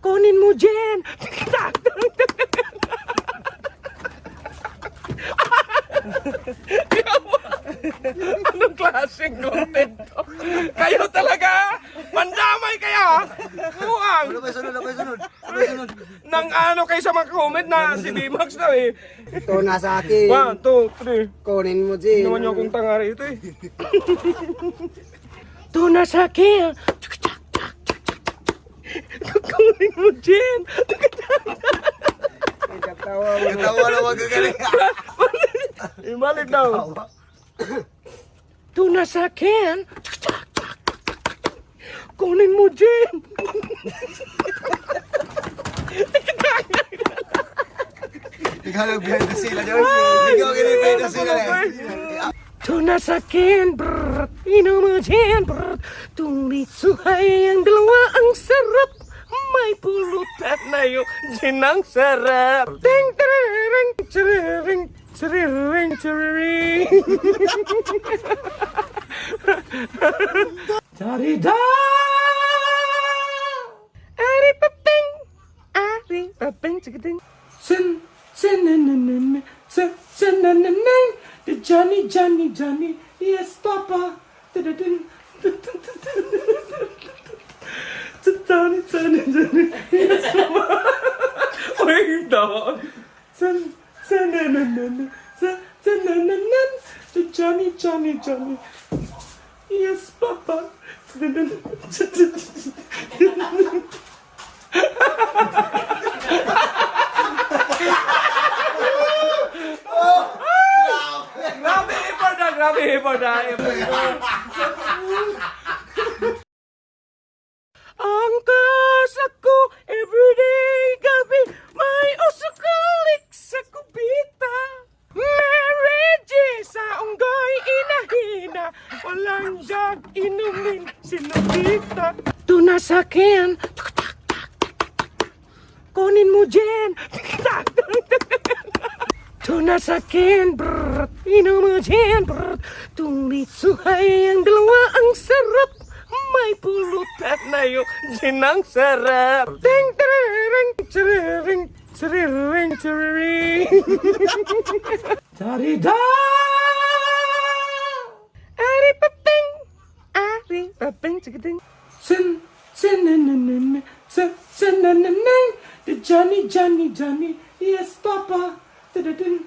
Kunin mo, Jen! Anong klaseng content to? Kayo talaga? Mandamay kaya? Muang! Ano ba sunod? Nang ano kayo sa mga comment na si B-Max daw eh. Ito nasa akin. 1, 2, 3. Kunin mo, Jin. Naman niyo akong tanga rito eh. Ito na sa akin. Kunin mo, Jen. Katawa na magagaling. Ibalik daw. Ito na sa akin. Kunin mo, Jen. Ikaw lang behind the scene, John. Ikaw behind the scene. Ito na sa akin. Inom mo, Jen. Tulit suhay ang dalawa. Ang sarap. May pulutan na yung Jen ang sarap. Ting, tiriring, tiriring, tiriring, tiriring. Tarida! Ari paping! Ari paping! Chikiting! Sen! Sen-na-na-na-na! Sen-na-na-na! The Johnny, Johnny, Johnny! Yes, Papa! Da-da-ding! Johnny, Johnny, Johnny! Yes, Papa! Wait, dog! Sen-na-na-na-na! Sen-na-na-na! The Johnny, Johnny, Johnny! Yes, Papa. Grabe effort na. Ang kasla ko everyday gabi may usukalik sa kubita. Marriage sa unggoy inahina, walang jag inumin sinubita. Ito na sa akin. Kunin mo, Jen. Ito na sa akin. Inom mo, Jen. Tulit suhay ang dalawa. Ang sarap. May pulutan na yung Jen ang sarap. Ting, tiriring, tiriring, tiriring, tiriring. Tarida! Ari paping! Ari paping! Chikiting! Sen! Sen-na-na-na-na! Sen-na-na-na! The Johnny, Johnny, Johnny! Yes, Papa! Da-da-ding!